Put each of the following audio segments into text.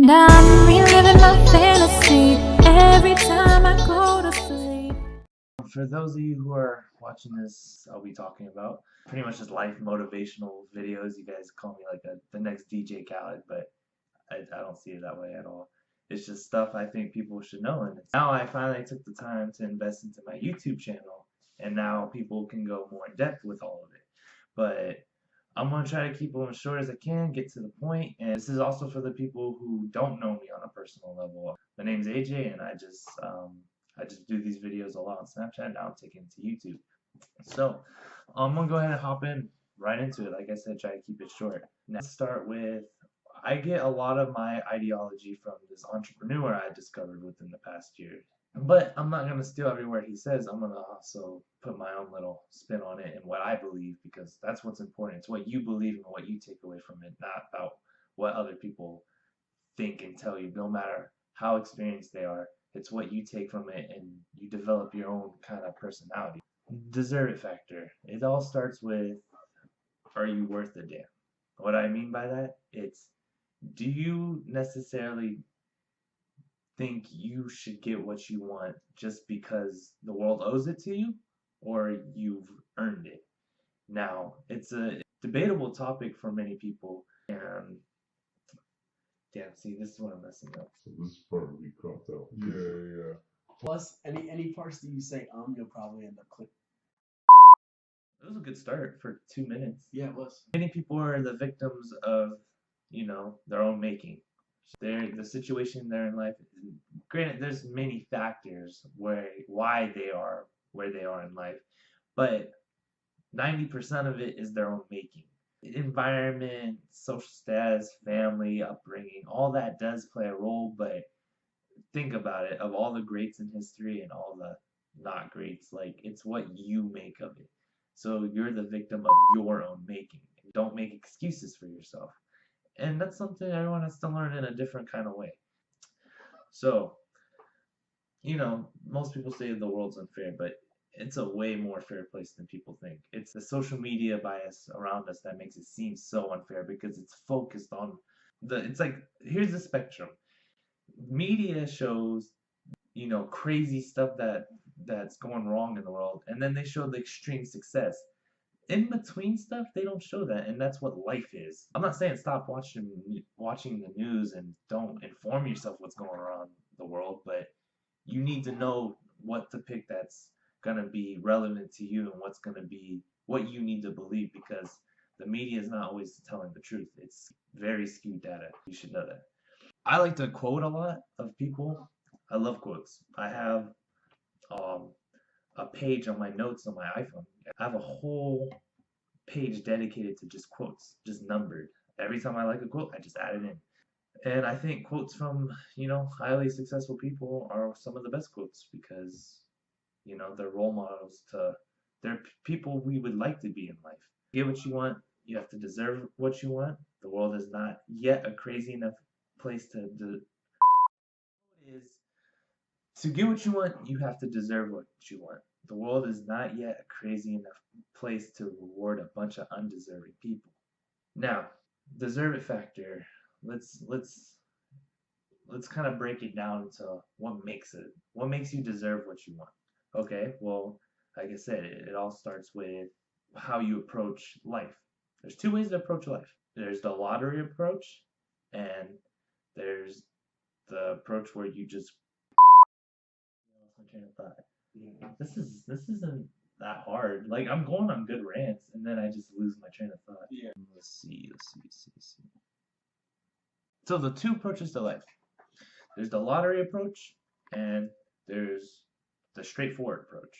And I'm reliving my fantasy every time I go to sleep. For those of you who are watching this, I'll be talking about pretty much just life motivational videos. You guys call me like the next DJ Khaled, but I don't see it that way at all. It's just stuff I think people should know. And now I finally took the time to invest into my YouTube channel, and now people can go more in depth with all of it. But I'm going to try to keep them as short as I can, get to the point. And this is also for the people who don't know me on a personal level. My name's AJ, and I just do these videos a lot on Snapchat. Now I'm taking it to YouTube. So I'm gonna go ahead and hop in right into it. Like I said, try to keep it short. Now, let's start with, I get a lot of my ideology from this entrepreneur I discovered within the past year. But I'm not going to steal every word he says. I'm going to also put my own little spin on it and what I believe, because that's what's important. It's what you believe and what you take away from it, not about what other people think and tell you, no matter how experienced they are. It's what you take from it, and you develop your own kind of personality. Deserve it factor. It all starts with, are you worth a damn? What I mean by that, it's, do you necessarily think you should get what you want just because the world owes it to you, or you've earned it? Now, it's a debatable topic for many people, and damn, see, this is what I'm messing up. So this part we cut out. Yeah. Plus, any parts that you say you'll probably end up clicking. It was a good start for 2 minutes. Yeah, it was. Many people are the victims of, their own making. The situation they're in life. Granted, there's many factors why they are where they are in life, but 90% of it is their own making. Environment, social status, family, upbringing, all that does play a role, but think about it, of all the greats in history and all the not greats, like, it's what you make of it. So you're the victim of your own making. Don't make excuses for yourself. And that's something everyone has to learn in a different kind of way. So, most people say the world's unfair, but it's a way more fair place than people think. It's the social media bias around us that makes it seem so unfair, because it's focused on it's like, here's the spectrum. Media shows, crazy stuff that's going wrong in the world, and then they show the extreme success. In between stuff, they don't show that, and that's what life is. I'm not saying stop watching the news and don't inform yourself what's going on in the world, but you need to know what to pick that's gonna be relevant to you, and what's gonna be what you need to believe, because the media is not always telling the truth. It's very skewed data. You should know that. I like to quote a lot of people. I love quotes. I have a page on my notes on my iPhone. I have a whole page dedicated to just quotes, just numbered. Every time I like a quote, I just add it in. And I think quotes from, highly successful people are some of the best quotes, because, they're role models they're people we would like to be in life. Get what you want, you have to deserve what you want. The world is not yet a crazy enough place to get what you want, you have to deserve what you want. The world is not yet a crazy enough place to reward a bunch of undeserving people. Now, deserve it factor. Let's kind of break it down to what makes you deserve what you want. Okay, well, like I said, it all starts with how you approach life. There's two ways to approach life. There's the lottery approach, and there's the approach where you just my train of thought. Yeah. This isn't that hard. Like, I'm going on good rants, and then I just lose my train of thought. Yeah. Let's see. So the two approaches to life. There's the lottery approach, and there's the straightforward approach.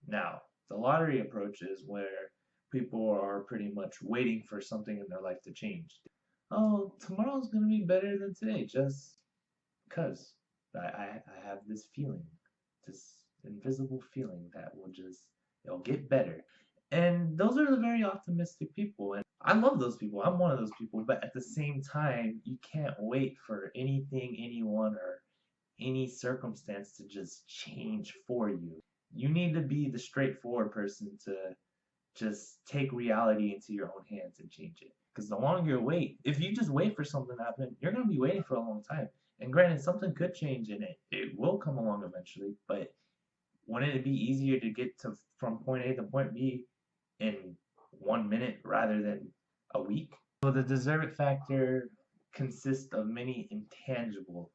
Now, the lottery approach is where people are pretty much waiting for something in their life to change. Oh, tomorrow's gonna be better than today, just because I have this feeling, this invisible feeling that it'll get better. And those are the very optimistic people, and I love those people. I'm one of those people, but at the same time, you can't wait for anything, anyone, or any circumstance to just change for you. You need to be the straightforward person to just take reality into your own hands and change it. Because the longer you wait, if you just wait for something to happen, you're going to be waiting for a long time. And granted, something could change in it. It will come along eventually, but wouldn't it be easier to get to from point A to point B in 1 minute rather than a week? So the deserve it factor consists of many intangible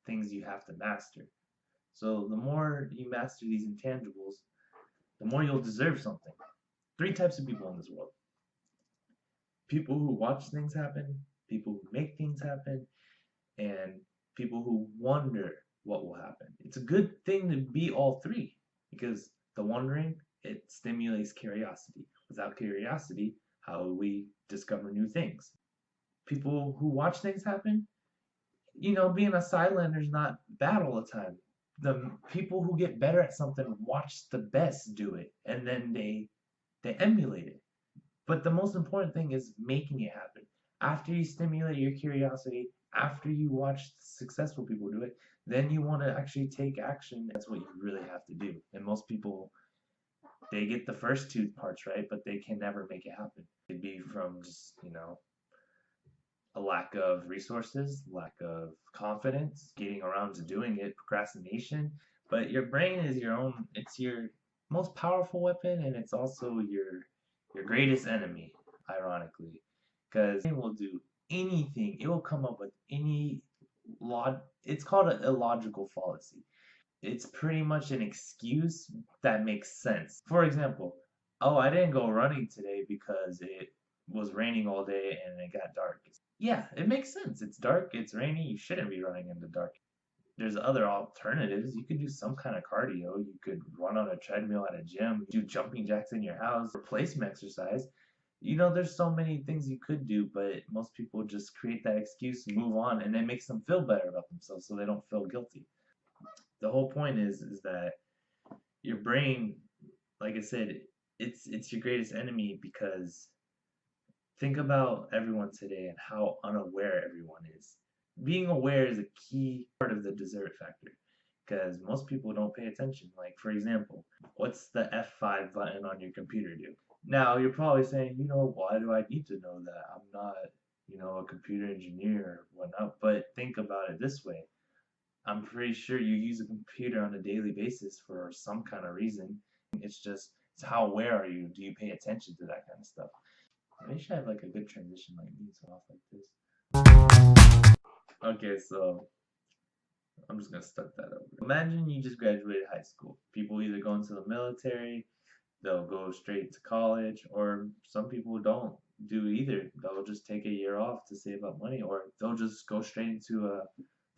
things you have to master. So the more you master these intangibles, the more you'll deserve something. 3 types of people in this world: people who watch things happen, people who make things happen, and people who wonder what will happen. It's a good thing to be all 3 because the wondering, it stimulates curiosity. Without curiosity, how will we discover new things? People who watch things happen, being a Sidelander is not bad all the time. The people who get better at something watch the best do it, and then they emulate it. But the most important thing is making it happen. After you stimulate your curiosity, after you watch successful people do it, then you want to actually take action. That's what you really have to do. And most people, they get the first 2 parts right, but they can never make it happen. It'd be from just, a lack of resources, lack of confidence, getting around to doing it, procrastination. But your brain is it's your most powerful weapon, and it's also your greatest enemy, ironically, because it will do anything. It will come up with any it's called an illogical fallacy. It's pretty much an excuse that makes sense. For example, oh, I didn't go running today because it was raining all day and it got dark. Yeah, it makes sense. It's dark, it's rainy, you shouldn't be running in the dark. There's other alternatives. You could do some kind of cardio. You could run on a treadmill at a gym, do jumping jacks in your house, replace some exercise. There's so many things you could do, but most people just create that excuse, move on, and it makes them feel better about themselves so they don't feel guilty. The whole point is that your brain, like I said, it's your greatest enemy because think about everyone today and how unaware everyone is. Being aware is a key part of the deserve factor because most people don't pay attention. Like, for example, what's the F5 button on your computer do? Now, you're probably saying, why do I need to know that? I'm not, a computer engineer or whatnot. But think about it this way. I'm pretty sure you use a computer on a daily basis for some kind of reason. It's how aware are you? Do you pay attention to that kind of stuff? Maybe I should have like a good transition like me, so off like this. Okay, so I'm just gonna start that over. Imagine you just graduated high school. People either go into the military, they'll go straight to college, or some people don't do either. They'll just take a year off to save up money, or they'll just go straight into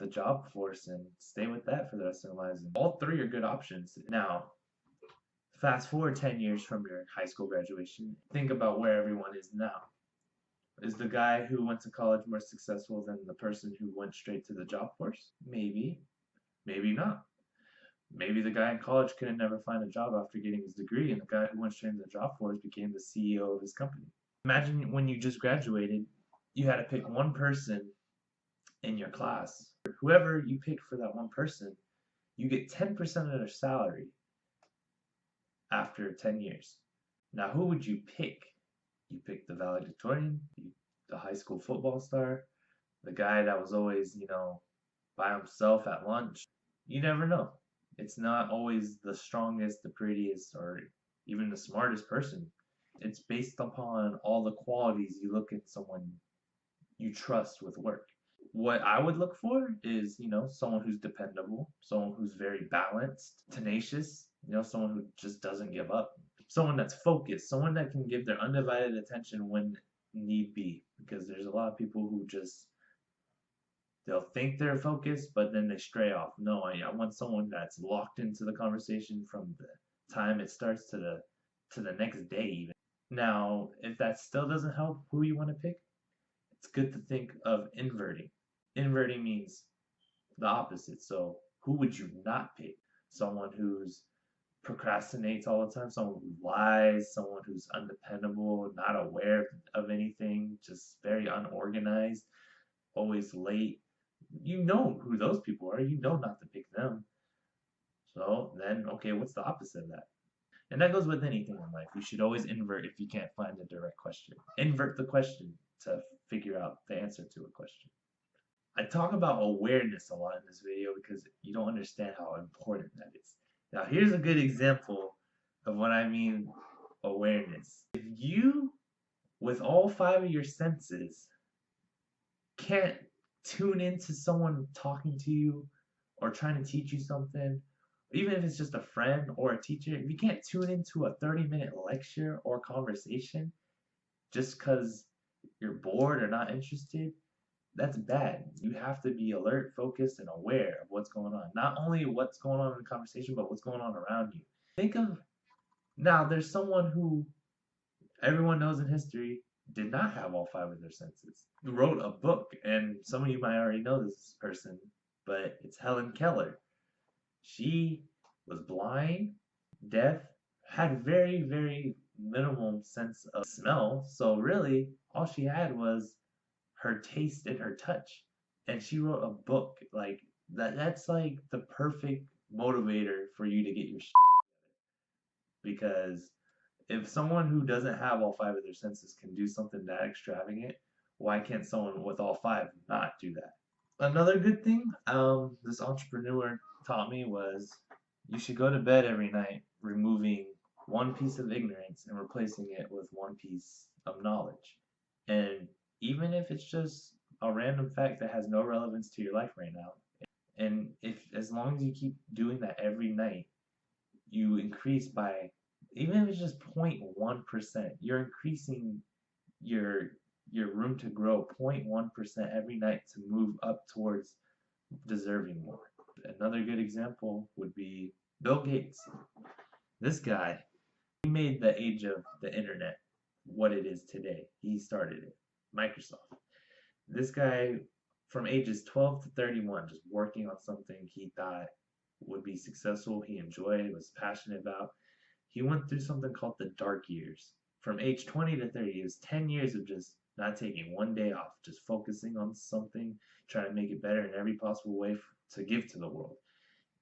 the job force and stay with that for the rest of their lives. And all 3 are good options. Now, fast forward 10 years from your high school graduation, think about where everyone is now. Is the guy who went to college more successful than the person who went straight to the job force? Maybe. Maybe not. Maybe the guy in college couldn't never find a job after getting his degree, and the guy who went straight into the job force became the CEO of his company. Imagine when you just graduated, you had to pick one person in your class. Whoever you pick for that one person, you get 10% of their salary after 10 years. Now, who would you pick? You pick the valedictorian, the high school football star, the guy that was always, by himself at lunch. You never know. It's not always the strongest, the prettiest, or even the smartest person. It's based upon all the qualities you look at someone you trust with work. What I would look for is, someone who's dependable, someone who's very balanced, tenacious, someone who just doesn't give up, someone that's focused, someone that can give their undivided attention when need be. Because there's a lot of people who they'll think they're focused, but then they stray off. No, I want someone that's locked into the conversation from the time it starts to the next day even. Now, if that still doesn't help who you want to pick, it's good to think of inverting. Inverting means the opposite. So who would you not pick? Someone who's procrastinates all the time, someone who lies, someone who's undependable, not aware of anything, just very unorganized, always late. You know who those people are. You know not to pick them. So then, okay, what's the opposite of that? And that goes with anything in life. You should always invert if you can't find a direct question. Invert the question to figure out the answer to a question. I talk about awareness a lot in this video because you don't understand how important that is. Now, here's a good example of what I mean awareness. If you, with all 5 of your senses, can't tune into someone talking to you or trying to teach you something, even if it's just a friend or a teacher, if you can't tune into a 30-minute lecture or conversation just because you're bored or not interested, that's bad. You have to be alert, focused, and aware of what's going on. Not only what's going on in the conversation, but what's going on around you. Think of, now there's someone who everyone knows in history did not have all 5 of their senses. Who wrote a book, and some of you might already know this person, but it's Helen Keller. She was blind, deaf, had very, very minimum sense of smell, so really all she had was her taste and her touch. And she wrote a book like that's like the perfect motivator for you to get your shit together. Because if someone who doesn't have all 5 of their senses can do something that extravagant, why can't someone with all 5 not do that? Another good thing this entrepreneur taught me was you should go to bed every night removing one piece of ignorance and replacing it with one piece of knowledge. And even if it's just a random fact that has no relevance to your life right now, and if as long as you keep doing that every night, you increase by, even if it's just 0.1%, you're increasing your room to grow 0.1% every night to move up towards deserving more. Another good example would be Bill Gates. This guy, he made the age of the internet what it is today. He started it, Microsoft. This guy, from ages 12 to 31, just working on something he thought would be successful, he enjoyed, was passionate about. He went through something called the dark years. From age 20 to 30, it was 10 years of just not taking one day off, just focusing on something, trying to make it better in every possible way to give to the world.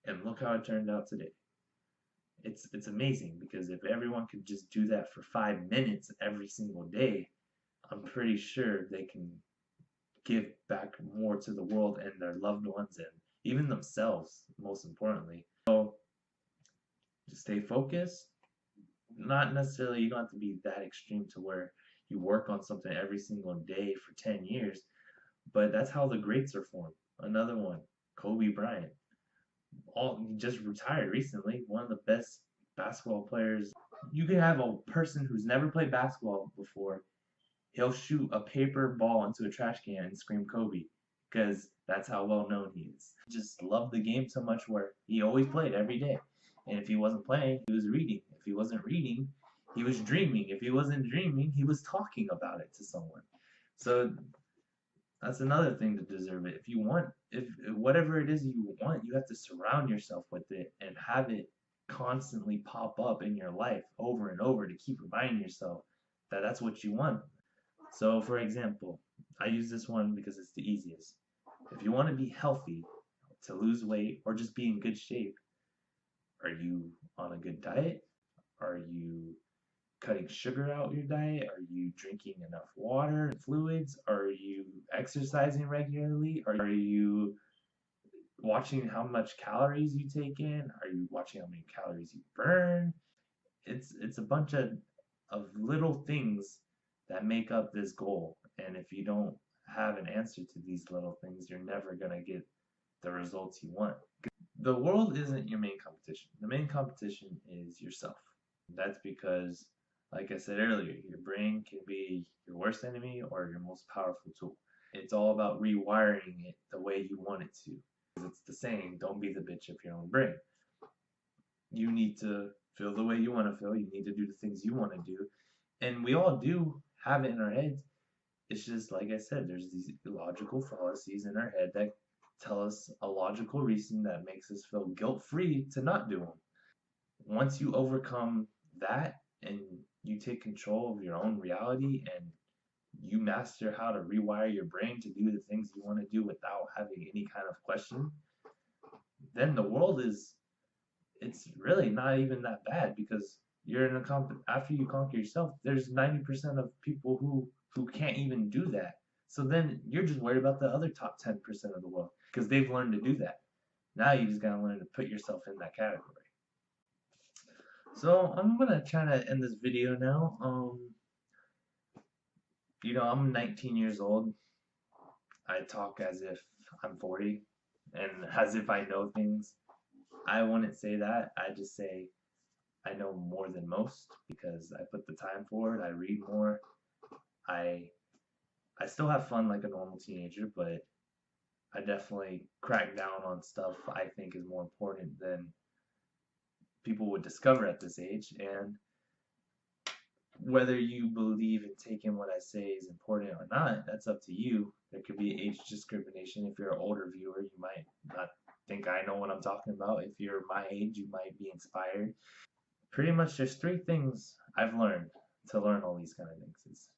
And look how it turned out today. It's amazing, because if everyone could just do that for 5 minutes every single day, I'm pretty sure they can give back more to the world and their loved ones and even themselves, most importantly. So just stay focused. Not necessarily, you don't have to be that extreme to where you work on something every single day for 10 years, but that's how the greats are formed. Another one, Kobe Bryant. He just retired recently, one of the best basketball players. You can have a person who's never played basketball before, he'll shoot a paper ball into a trash can and scream Kobe, because that's how well known he is. Just loved the game so much where he always played every day. And if he wasn't playing, he was reading. If he wasn't reading, he was dreaming. If he wasn't dreaming, he was talking about it to someone. So that's another thing to deserve it. If you want, if whatever it is you want, you have to surround yourself with it and have it constantly pop up in your life over and over to keep reminding yourself that that's what you want. So, for example, I use this one because it's the easiest. If you want to be healthy, to lose weight, or just be in good shape, are you on a good diet? Are you cutting sugar out your diet? Are you drinking enough water and fluids? Are you exercising regularly? Are you watching how much calories you take in? Are you watching how many calories you burn? It's a bunch of little things that make up this goal. And if you don't have an answer to these little things, you're never going to get the results you want. The world isn't your main competition. The main competition is yourself. That's because, like I said earlier, your brain can be your worst enemy or your most powerful tool. It's all about rewiring it the way you want it to. It's the saying, don't be the bitch of your own brain. You need to feel the way you want to feel. You need to do the things you want to do. And we all do have it in our heads. It's just, like I said, there's these logical fallacies in our head that tell us a logical reason that makes us feel guilt-free to not do them. Once you overcome that and you take control of your own reality and you master how to rewire your brain to do the things you want to do without having any kind of question, then the world it's really not even that bad, because you're in a after you conquer yourself, there's 90% of people who can't even do that. So then you're just worried about the other top 10% of the world because they've learned to do that. Now you just gotta learn to put yourself in that category. So I'm gonna try to end this video now. I'm 19 years old. I talk as if I'm 40 and as if I know things. I wouldn't say that. I just say I know more than most because I put the time forward. I read more. I still have fun like a normal teenager, but I definitely crack down on stuff I think is more important than people would discover at this age. And whether you believe in taking what I say is important or not, that's up to you. There could be age discrimination. If you're an older viewer, you might not think I know what I'm talking about. If you're my age, you might be inspired. Pretty much there's 3 things I've learned to learn all these kind of things. It's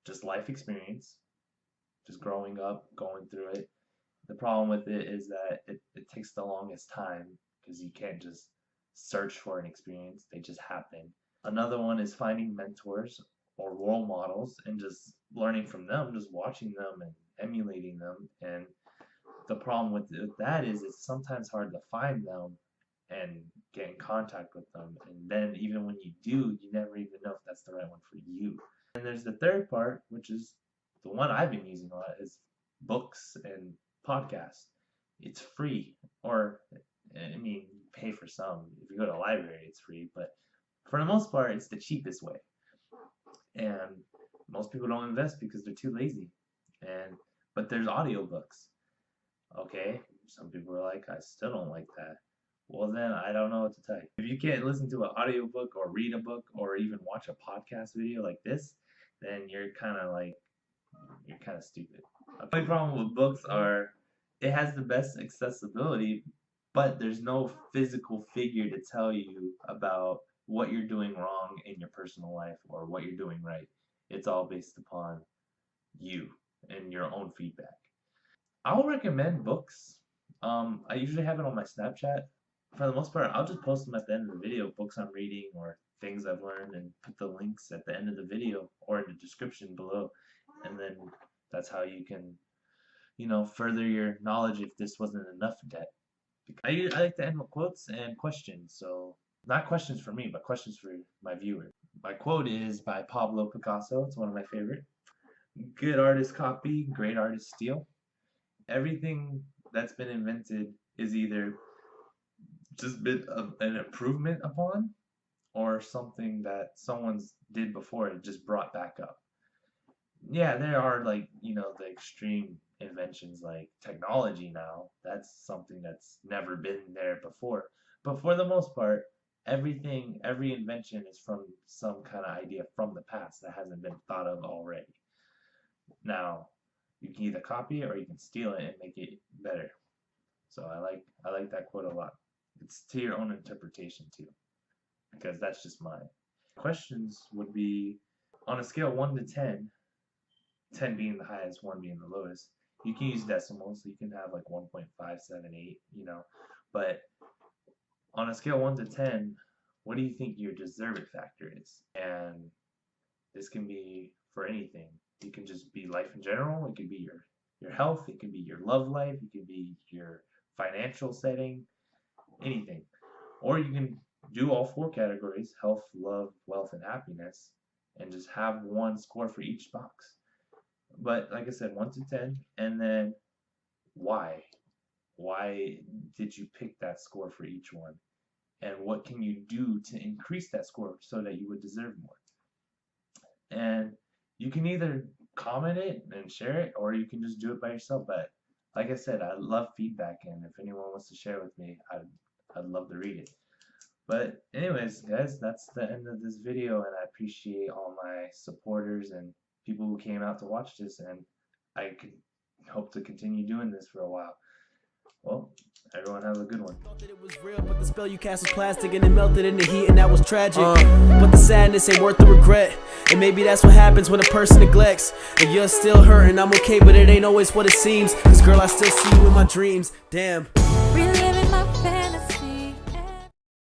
just life experience, just growing up, going through it. The problem with it is that it takes the longest time because you can't just search for an experience. They just happen. Another one is finding mentors or role models and just learning from them, just watching them and emulating them. And the problem with that is it's sometimes hard to find them and get in contact with them. And then even when you do, you never even know if that's the right one for you. And there's the third part, which is the one I've been using a lot, is books and podcasts. It's free, or I mean, you pay for some. If you go to a library, it's free, but for the most part, it's the cheapest way. And most people don't invest because they're too lazy. But there's audiobooks. Okay, some people are like, I still don't like that. Well, then I don't know what to tell you. If you can't listen to an audiobook or read a book or even watch a podcast video like this, then you're kind of stupid. The only problem with books are it has the best accessibility, but there's no physical figure to tell you about what you're doing wrong in your personal life or what you're doing right. It's all based upon you and your own feedback. I'll recommend books. I usually have it on my Snapchat. For the most part, I'll just post them at the end of the video, books I'm reading or things I've learned, and put the links at the end of the video or in the description below. And then that's how you can, further your knowledge if this wasn't enough yet. I like to end with quotes and questions. So not questions for me, but questions for my viewer. My quote is by Pablo Picasso. It's one of my favorite. Good artists copy, great artists steal. Everything that's been invented is either just been an improvement upon or something that someone's did before and just brought back up. Yeah, there are the extreme inventions like technology now. That's something that's never been there before. But for the most part, every invention is from some kind of idea from the past that hasn't been thought of already. Now, you can either copy it or you can steal it and make it better. So I like that quote a lot. It's to your own interpretation too, because that's just mine. Questions would be on a scale 1 to 10, 10 being the highest, 1 being the lowest. You can use decimals, so you can have like 1.578, but on a scale 1 to 10, what do you think your deserve it factor is? And this can be for anything. It can just be life in general. It could be your health. It could be your love life. It could be your financial setting, anything. Or you can do all 4 categories: health, love, wealth, and happiness, and just have 1 score for each box. But like I said, 1 to 10, and then why? Why did you pick that score for each one? And what can you do to increase that score so that you would deserve more? And you can either comment it and share it, or you can just do it by yourself. But like I said, I love feedback, and if anyone wants to share with me, I'd love to read it. But anyways, guys, that's the end of this video, and I appreciate all my supporters and people who came out to watch this, and I could hope to continue doing this for a while. Well, everyone have a good one. Thought that it was real, but the spell you cast was plastic and it melted in the heat, and that was tragic. But the sadness ain't worth the regret, and maybe that's what happens when a person neglects. And you're still hurting, I'm okay, but it ain't always what it seems. Cause girl, I still see you in my dreams. Damn.